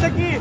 जैसे कि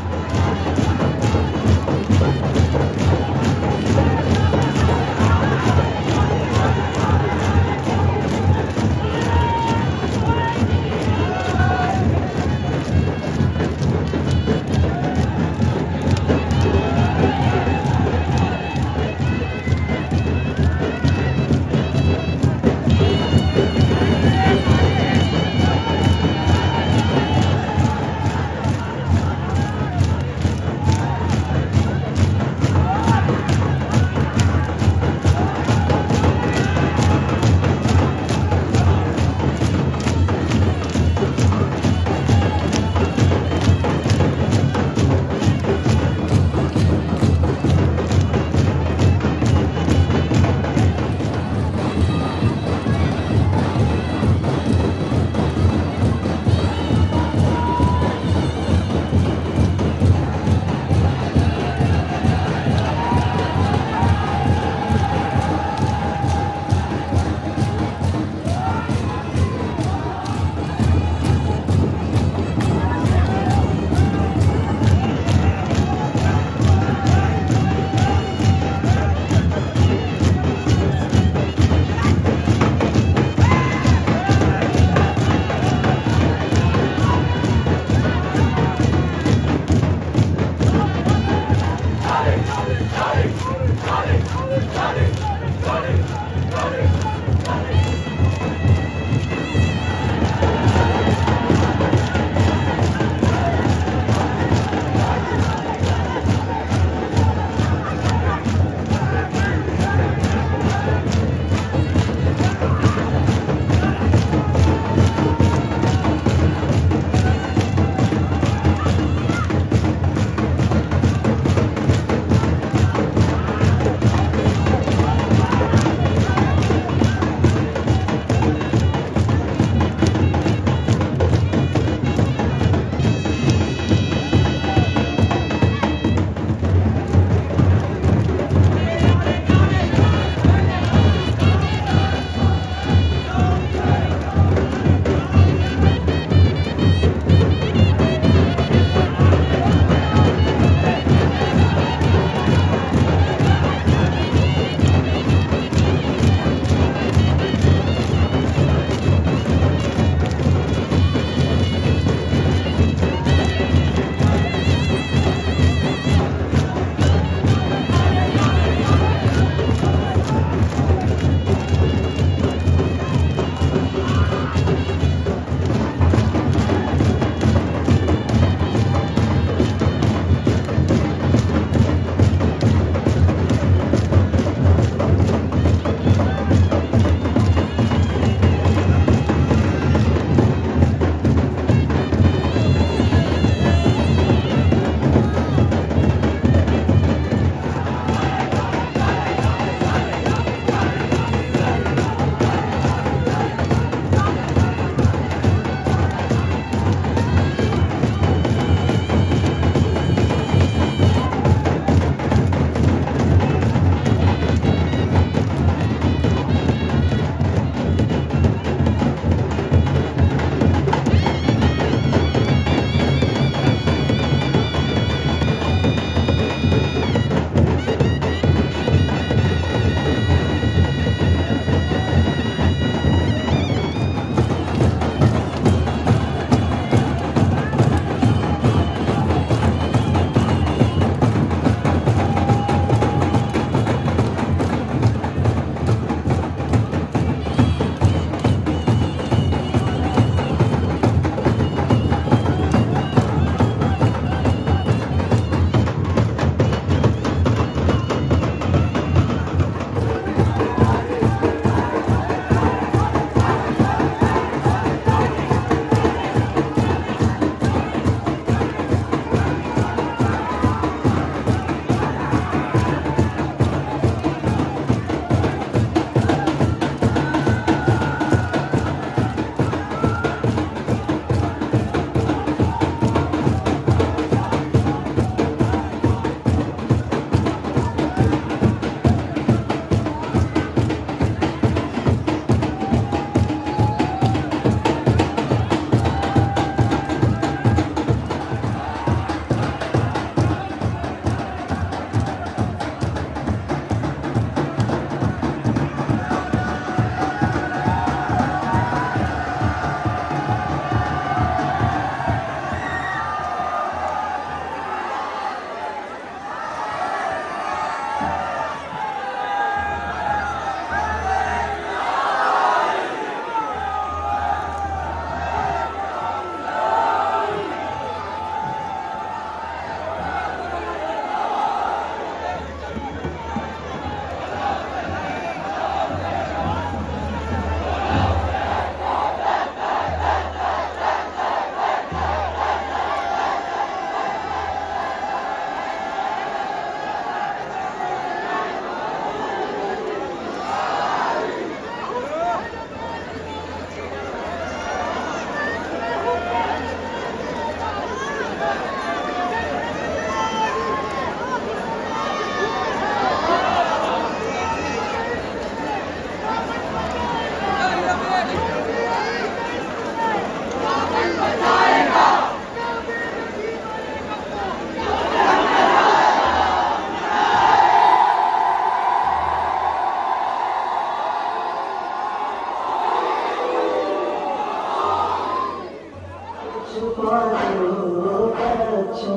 बातों का अच्छा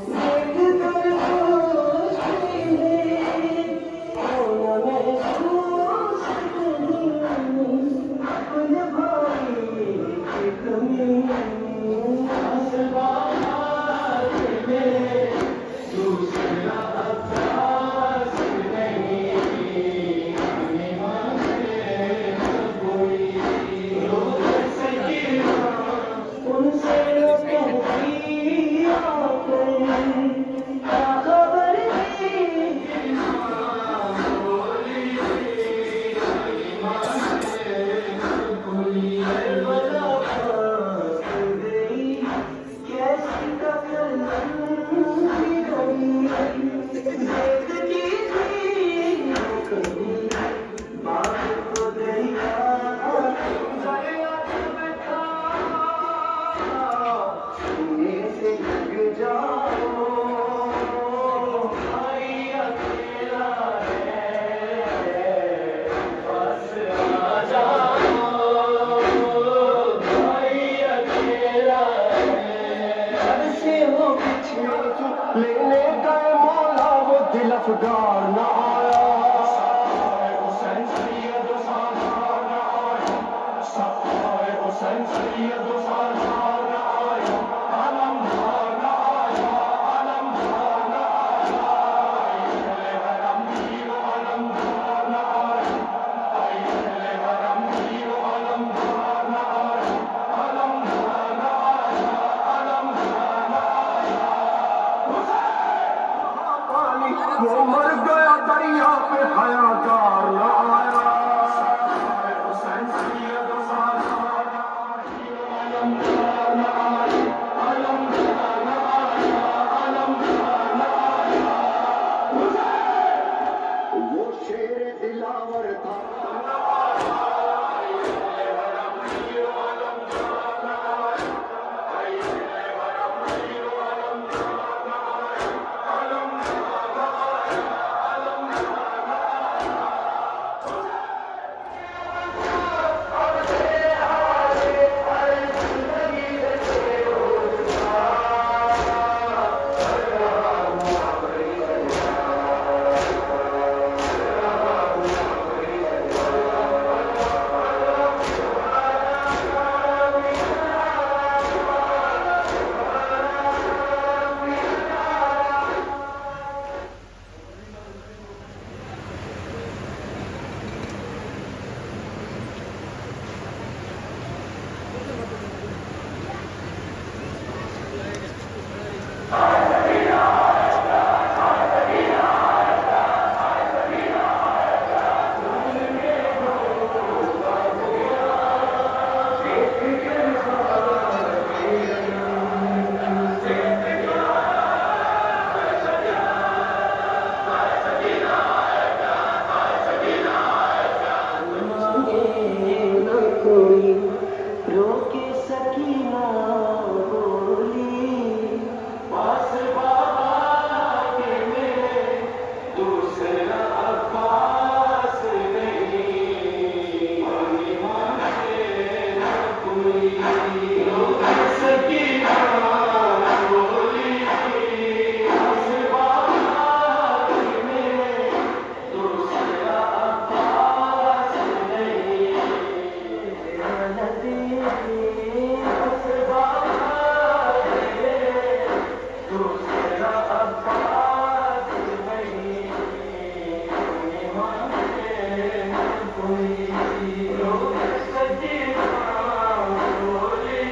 देख कर खुश मिले होना महसूस नहीं अपने भाई की कमी आसमान में दूसरा अब्बास नहीं आने वाले कोई रोक सके उनसे न कहती आकर क्या खबर थी करबला पास गई कैसी कफन की घड़ी देखती थी कभी बात को दरिया दरिया बैठा छूने से लग जाओ भाई अकेला है बस आ जाओ भाई अकेला है घर से हो पिछड़े जो लेने गए मौला वो दिल अफगान न आया हुसैन सैयद सालार न आया सफाए हुसैन सैयद सालार न आया आलमदार न आया आलमदार न आया हरम हीरो आलमदार न आया हरम हीरो आलमदार न आया आलमदार न आया आलमदार न आया पानी वो मर गया दरिया पे हयादार न आया हुसैन सैयद सालार न आया आलमदार न आया आलमदार न आया आलमदार न आया वो शेर दिलावर था कोई रोके सकीना बोली पास बाबा के मेरे दूसरा अब्बास नहीं ईमान से न कोई रोके सकीना बोली पास बाबा के मेरे दूसरा अब्बास नहीं कोई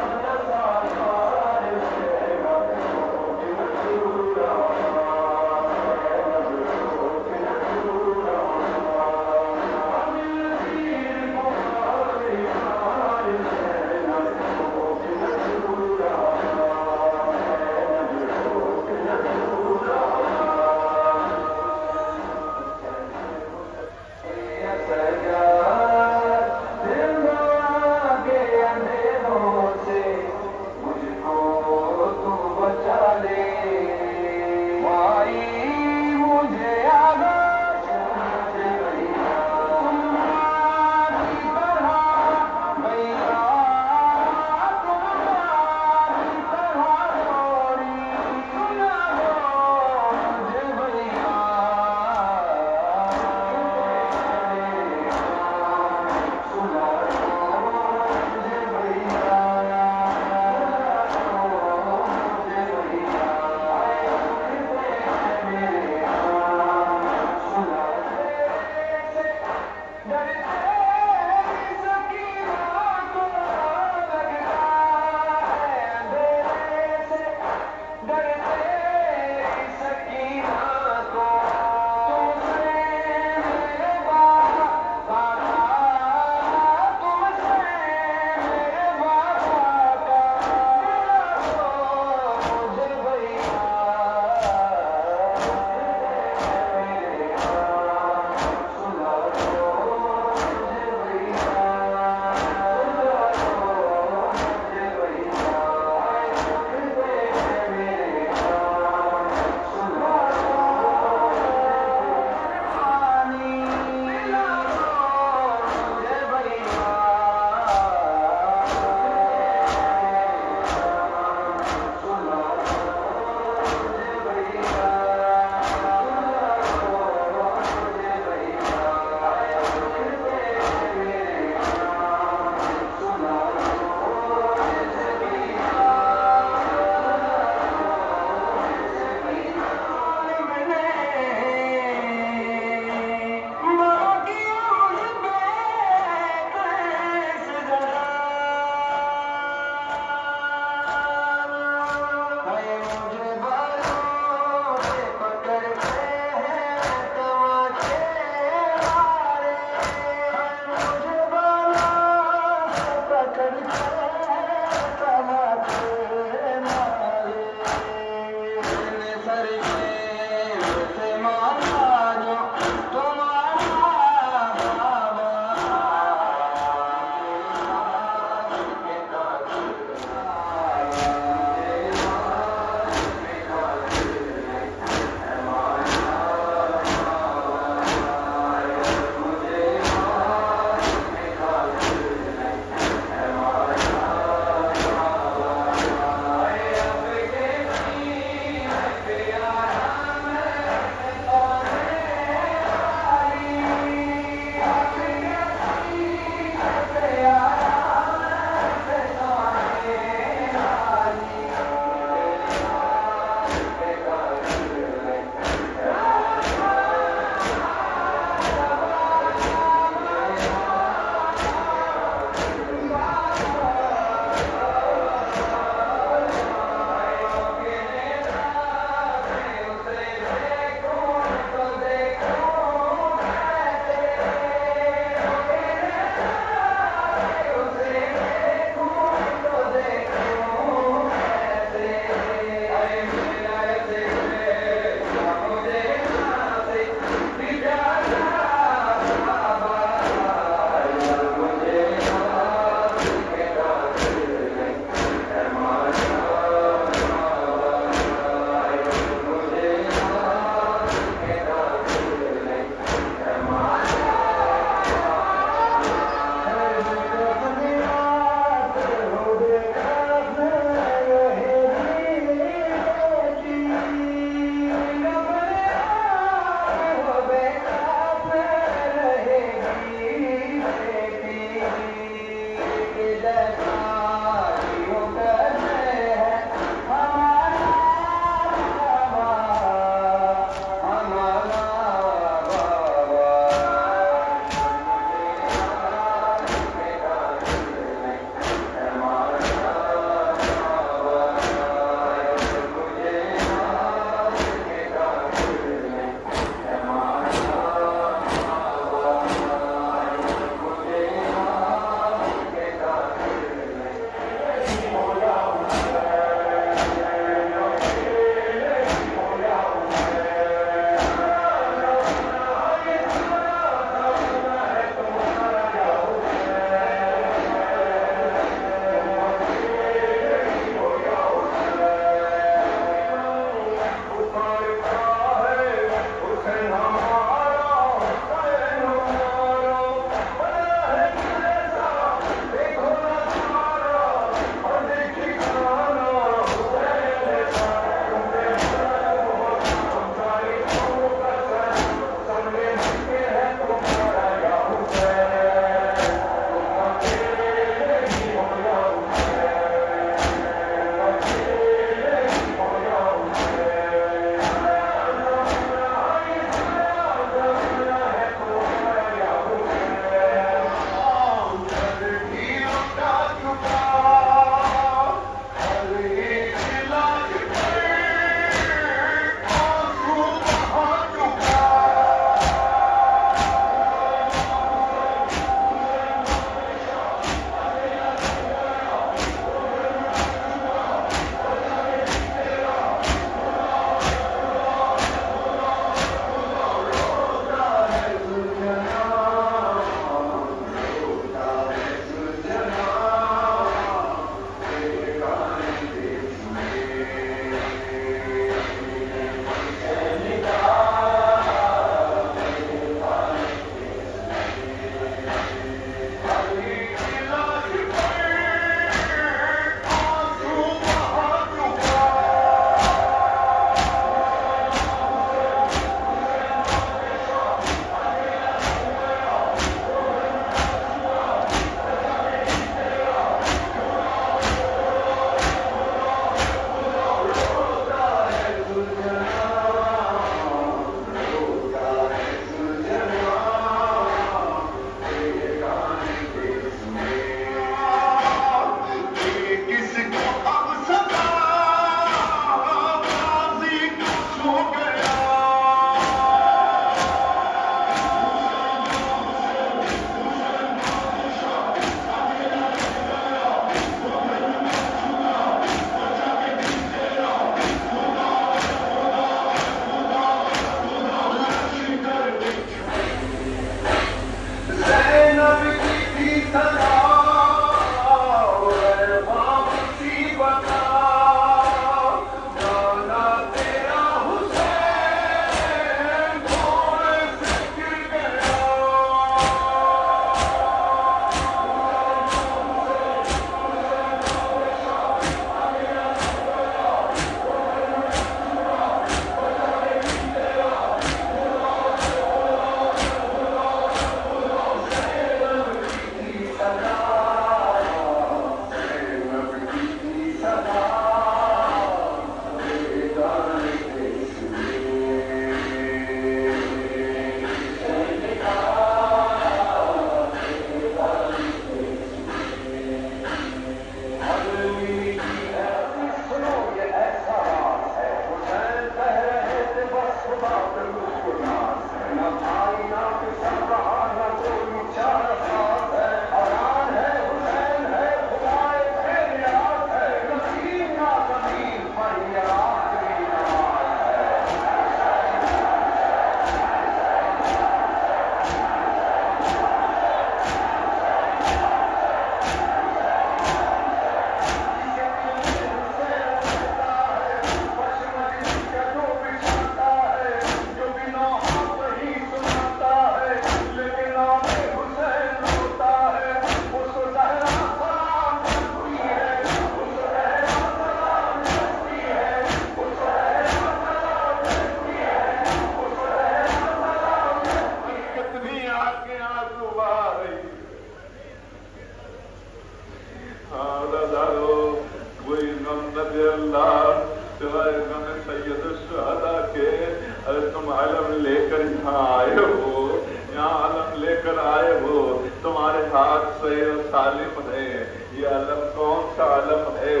अरे तुम आलम लेकर यहाँ आए हो, यहाँ आलम लेकर आए हो, तुम्हारे हाथ से सालिम है। ये आलम कौन सा आलम है?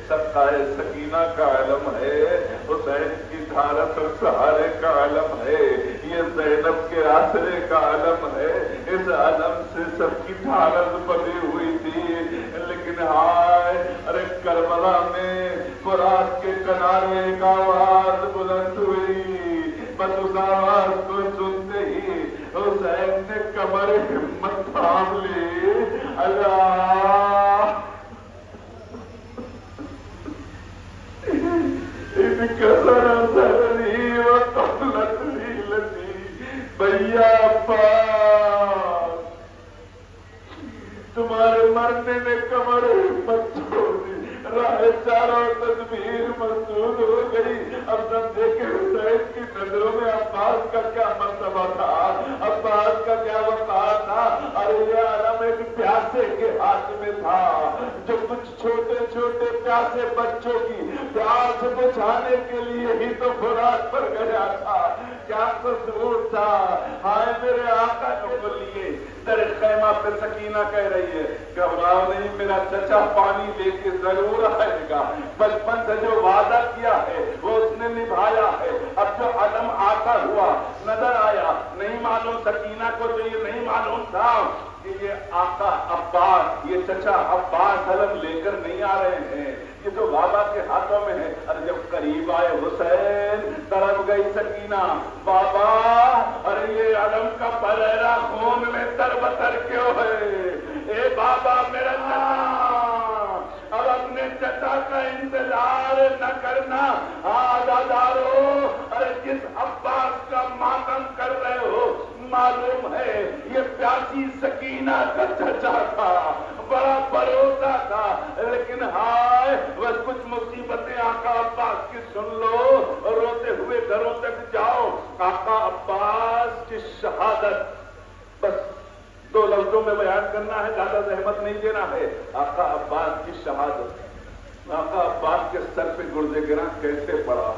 सत्ताए सकीना का आलम है, हुसैन की धारत और सहारे का आलम है, ये ज़ैनब के आसरे का आलम है। इस आलम से सबकी धारत बनी हुई थी। लेकिन हाय, अरे करबला में फुरात के किनारे एक आवाज बुलंद हुई। बस उस आवाज को सुनते ही हुसैन ने कमर हिम्मत थाम ली। अल्लाह भैया तुम्हारे मरने ने कमर हिम्मत छोड़ दी, राह चारों तदबीर मसूद हो गई। अब समझे कि हुसैन की नजरों में अब्बास का क्या मर्तबा था, अब्बास का क्या वक़ार था। अरे ये आलम एक प्यासे के हाथ में था, जो कुछ छोटे छोटे प्यासे बच्चों की प्यास बुझाने के लिए ही तो फुरात पर गया था। क्या कसूर था? हाय मेरे आका को लिए दर खैमा पे सकीना कह रही है, घबराओ नहीं, मेरा चचा पानी लेके जरूर आएगा। बचपन से जो वादा किया है वो उसने निभाया है। अब जो आलम आता हुआ नजर आया, नहीं मालूम सकीना को तो ये नहीं मालूम था कि ये आका अब्बास, ये चचा अब्बास आलम लेकर नहीं आ रहे हैं, ये तो बाबा के हाथों में है। अरे जब करीब आए हुसैन, तरफ गई सकीना, बाबा अरे ये आलम का बरेरा खून में तरबतर क्यों है? ए बाबा मेरा अब अपने चचा का इंतजार न करना। आदादारो, अरे जिस अब्बास का मातम कर रहे हो, मालूम है ये प्यासी सकीना का चचा था, बड़ा भरोसा था। लेकिन हाय, बस कुछ मुसीबतें आका अब्बास की सुन लो, रोते हुए घरों तक जाओ। आका अब्बास की शहादत बस 2 लफ्जों में बयान करना है, ज्यादा जहमत नहीं देना है। आका अब्बास की शहादत, आका अब्बास के सर पे गुर्दे गिरा कैसे पड़ा,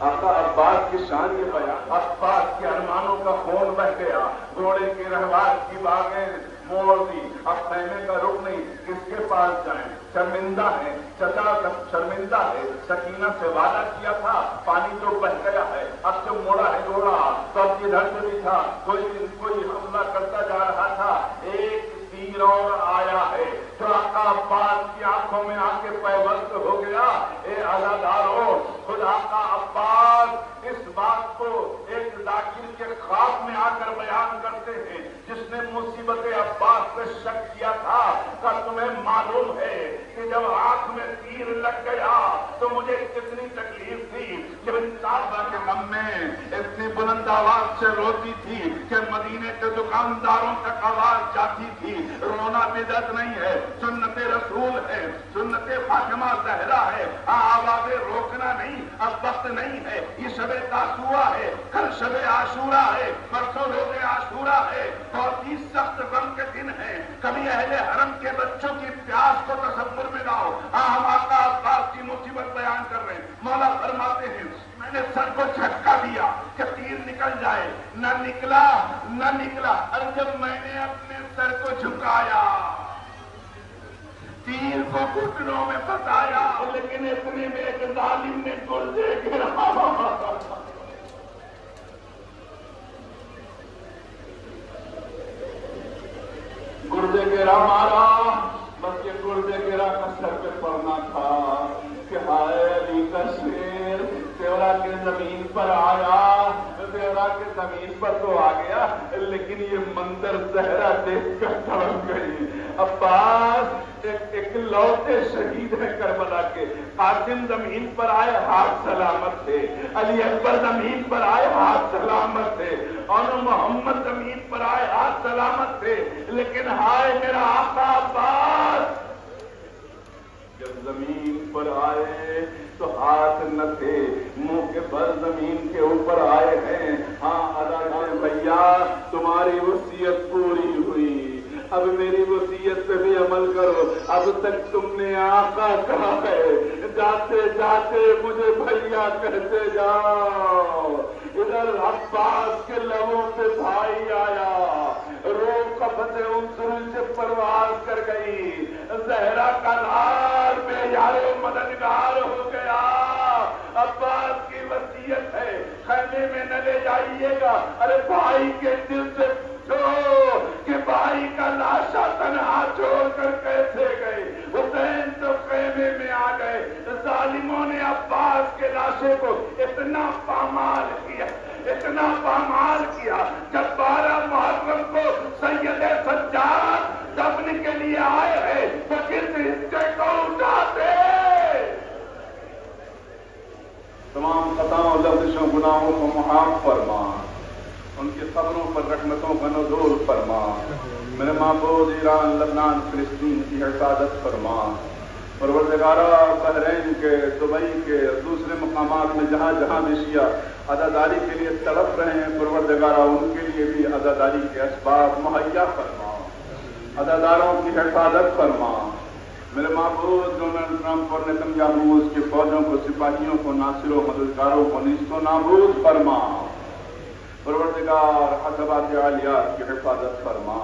आका अब्बास की शान ये बयान। अब्बास के अरमानों का खून बह गया, घोड़े के रहवार की बागें मोड़ दी। अब कहने का रुख नहीं, किसके पास जाएं? शर्मिंदा है, चचा शर्मिंदा है। सकीना से वादा किया था, पानी तो बह गया है, अब जो मोड़ा है घोड़ा, तो अब इधर से भी था, कोई हमला करता जा रहा था। एक तीर और आया है जो आका अब्बास की आंखों में आके पैबंद हो गया। ए अज़ादारो, खुदा का अब्बास इस बात को एक जाकिर के ख्वाब में आकर बयान करते हैं, जिसने मुसीबत अब्बास पे शक किया था। का तुम्हें मालूम है कि जब आंख में तीर लग गया तो मुझे कितनी तकलीफ थी, जब साहबा के गम में इतनी बुलंद आवाज से रोती थी कि मदीने के दुकानदारों तक आवाज जाती थी। रोना बिदअत नहीं है, सुन्नते रसूल है, सुन्नते फातिमा ज़हरा है। आवाज़ें रोकना नहीं, अब वक्त नहीं है। ये शबे तासुआ है, कल शबे आशूरा है, परसों रोज़े आशूरा है, बहुत ही सख्त गम के दिन है। कभी अहले हरम के बच्चों की प्यास को तसव्वुर में लाओ। हम आका अब्बास की मुसीबत बयान कर रहे हैं। मौला फरमाते हैं, मैंने सर को झटका दिया कि तीर निकल जाए, न निकला न निकला। और जब मैंने अपने सर को झुकाया, तीर को घुटनों में फंसाया, लेकिन इतने में एक जालिम ने गुर्दे गिरा। गुर्दे गिरा मारा, बस ये गुर्दे गिरा का सर पे पड़ना था कि हाय अली का शेर तेवरा के जमीन पर आया। तेवरा के जमीन पर तो आ गया, लेकिन ये मंदिर ज़हरा देखकर तड़प गई। अब्बास एक लौटे शहीद है करबला के। कासिम जमीन पर आए, हाथ सलामत थे। अली अकबर जमीन पर आए, हाथ सलामत थे। और मोहम्मद जमीन पर आए, हाथ सलामत थे। लेकिन हाय मेरा आका अब्बास जब जमीन पर आए तो हाथ न थे, मुंह के बल जमीन के ऊपर आए हैं। हाँ अदा भैया, तुम्हारी वसीयत पूरी हुई, अब मेरी वसीयत पे भी अमल करो। अब तक तुमने आका कहा है, जाते जाते मुझे भैया कहते जाओ। इधर अब्बास के लबों पे भाई आया, रोम कफते उनसुर से परवाज कर गई, जहरा का लाल बेयारो मददगार हो गया। अब्बास की वसीयत है खैमे में न ले जाइएगा। अरे भाई के दिल से पूछो कि भाई का लाशा तनहा छोड़कर कैसे गए। हुसैन तो खैमे में आ गए। जालिमों ने अब्बास के लाशे को इतना पामाल किया, इतना पामाल किया, जब 12 मुहर्रम को सैयद सज्जाद दफन के लिए आए हैं तो किस हिस्से को उठाते। तमाम खताओं लफ्ज़ों गुनाहों को मुआफ़ फरमा, उनकी खबरों पर रहमतों का नज़ूल फरमा। मेरे महबूब ईरान, लबनान, फिलिस्तीन की हिफाजत फरमा। परवरदिगारा बहरैन के, दुबई के, दूसरे मकामात में जहाँ जहाँ भी शिया अज़ादारी के लिए तड़प रहे हैं, परवरदिगारा उनके लिए भी अज़ादारी के असबाब मुहैया फरमा, अज़ादारों की हिफाजत फरमा। मेरे महबूब डोनाल्ड ट्रंप और नेतन्याहू उसकी फौजों को, सिपाहियों को, नासिरों मददगारों को नीस्तो नाबूद फरमा। परवरदिगार हसबात आलियात की हिफाजत फरमा।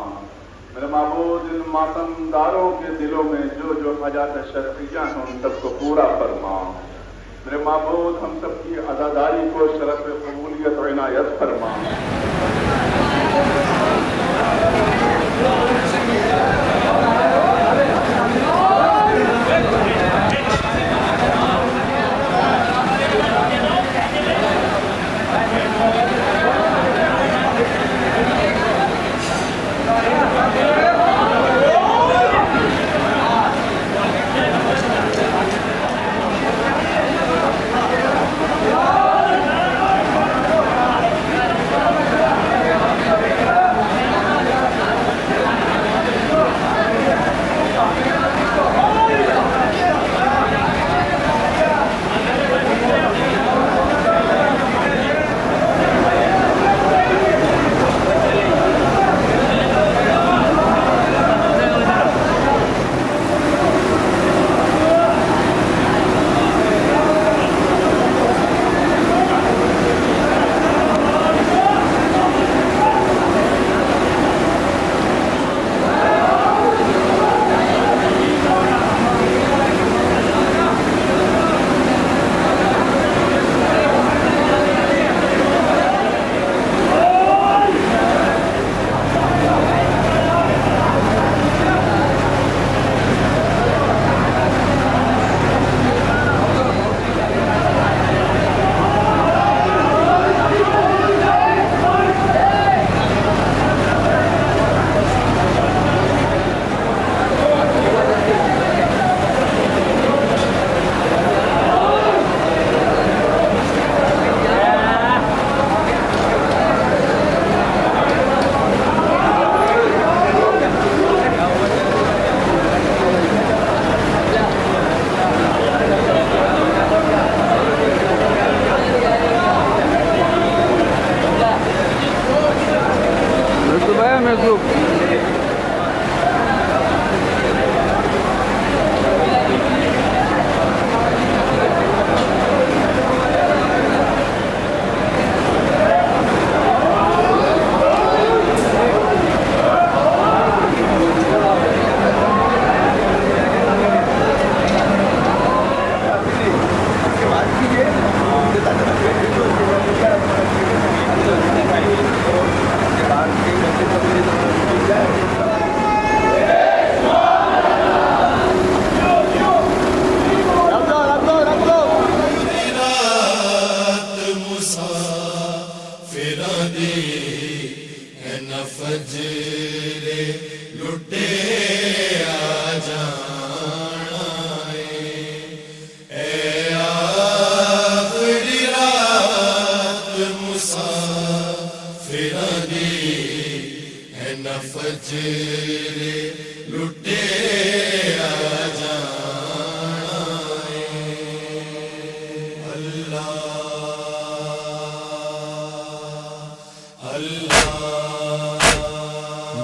मेरे महबूब इन मातमदारों के दिलों में जो जो हजात शर्फिया हैं उन सबको पूरा फरमा। मेरे महबूब हम सब की अज़ादारी को शरफ कबूलियत और इनायत फरमा।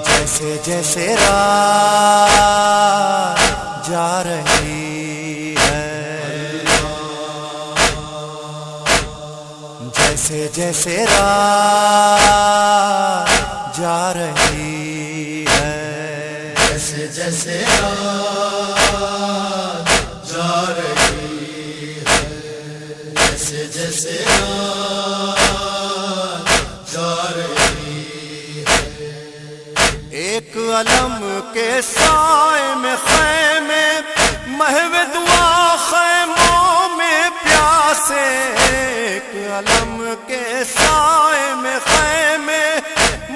जैसे जैसे रात जा रही है, जैसे जैसे रात जा रही है, जैसे जैसे रात जा रही है, जैसे जैसे रात जा रही है। एक अलम के साए में खैमे महवे दुआ खैमों में प्यासे, एक अलम के साए में खैमे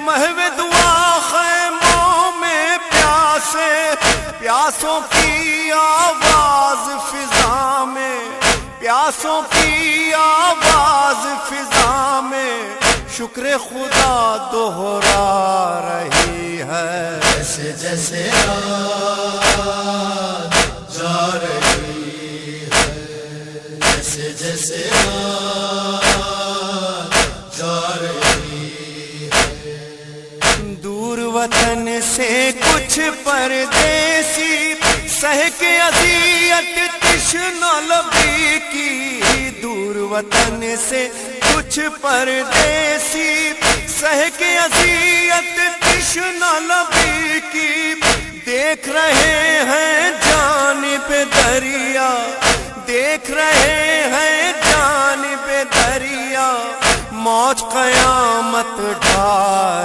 महवे दुआ खैमों में प्यासे, प्यासों की आवाज फिजा में, प्यासों की आवाज फिजा में शुक्र खुदा दोहरा रही है। जैसे जैसे रात जा रही है, जैसे जैसे रात जा रही है। दूर वतन से कुछ परदेसी सह के अज़ियत तृष्णा लबी की, दूर वतन से कुछ परदेसी सह के अज़ियत तृष्णा लबी की, देख रहे हैं जानिब दरिया, देख रहे हैं जानिब दरिया, मौज कयामत ढा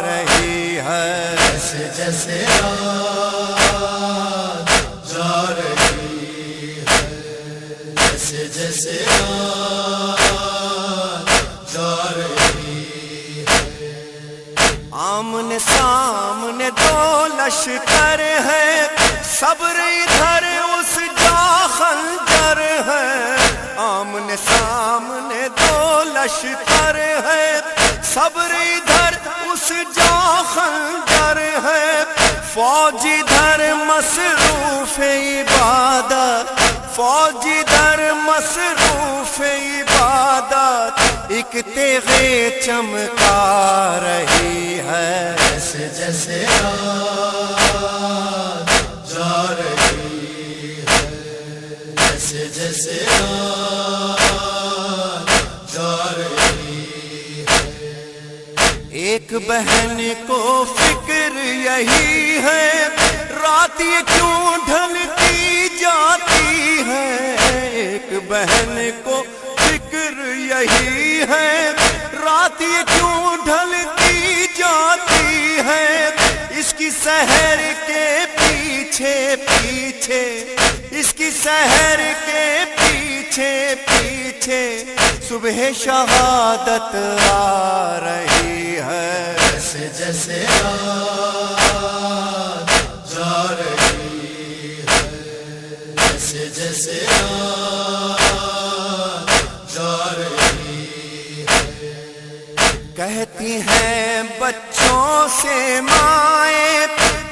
रही है। जैसे जैसे रात जा रही है, जैसे जैसे रात जा रही है। आमने सामने दो लश्कर है, सब्र इधर उस जा खंजर है, आमने सामने दो लश्कर है, सब्र इधर उस जा खंजर है, फौज इधर मसरूफ इबादत, फौज इधर मसरूफ इबादत, एक तेगे चमका रही है। जैसे जैसे रात जा रही है, जैसे जैसे रात जा रही है। एक बहन को फिक्र यही है, रात ये क्यों ढलती जाती है, एक बहन को फिक्र यही है, रात ये क्यों ढलती जाती है, इसकी सहर के पीछे पीछे, इसकी सहर के पीछे पीछे सुबह शहादत आ रही है। जैसे जैसे रात जा रही है, जैसे जैसे रात जा रही है। कहती हैं बच्चों से माए,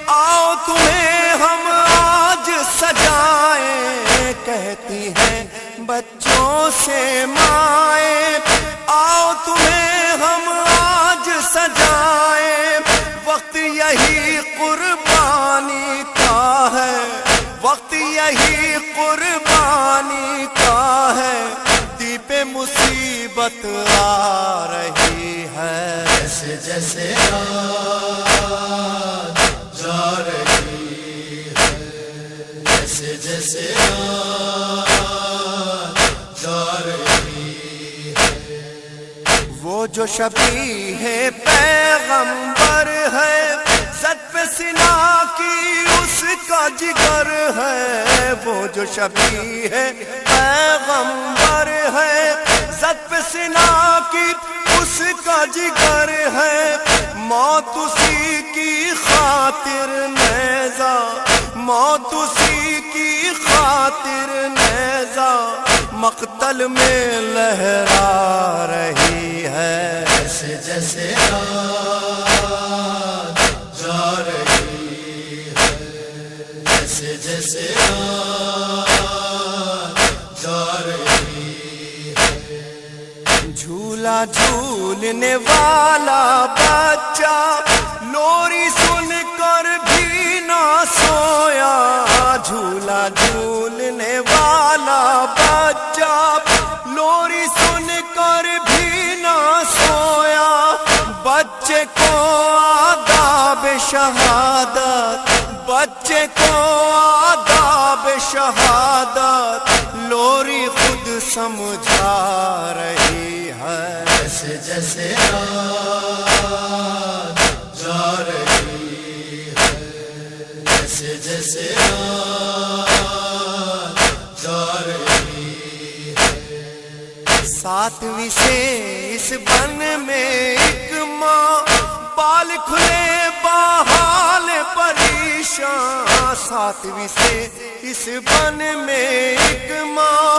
आओ तुम्हें हम आज सजाएं, कहती हैं बच्चों से माए, आओ तुम्हें हम आज सजाएं, वक्त यही कुर्बानी का है, वक्त यही कुर्बानी का है, दीपे मुसीबत आ रही है। जैसे जैसे रात जा रही है, जैसे जैसे रात जा रही है। वो जो शबीह पैगंबर है, सद पे सिना की उसका जिगर है, वो जो शबीह पैगंबर है, सद पे सिना की उसका जिगर है, मौत उसी की खातिर नेज़ा, मौत उसी की खातिर नेज़ा मक्तल में लहरा रही है। जैसे जैसे रात जा रही है, जैसे जैसे रात जा रही है। झूला झूलने वाला बच्चा लोरी सुनकर भी ना सोया, झूला झूलने वाला बच्चा लोरी सुनकर भी ना बच्चे को आदाब शहादत, बच्चे को आदाब शहादत लोरी खुद समझा रही है। जैसे जैसे रात जा रही है, जैसे जैसे रात जा रही है। सातवीं से इस बन में एक माँ, बाल खुले बहाल परेशान। सातवीं से इस बन में एक माँ,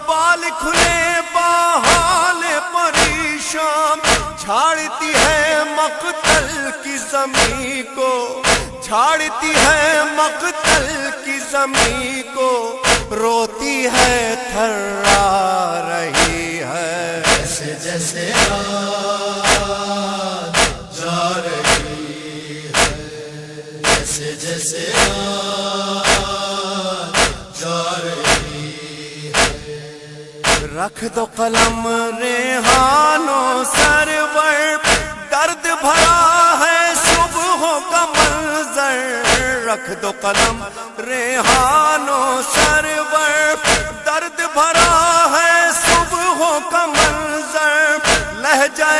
बाल खुले बहाल परेशान। झाड़ती है मकतल की ज़मीं को, झाड़ती है मकतल की ज़मीं को, रोती है थर्रा रही है। जैसे जैसे रात जा रही है, जैसे जैसे रात जा रही है। रख दो कलम रेहानो सरवर, दर्द भरा है सुबह का मंजर। रख दो कलम रेहानो सरवर, दर्द भरा है सुबह का मंजर। लहजा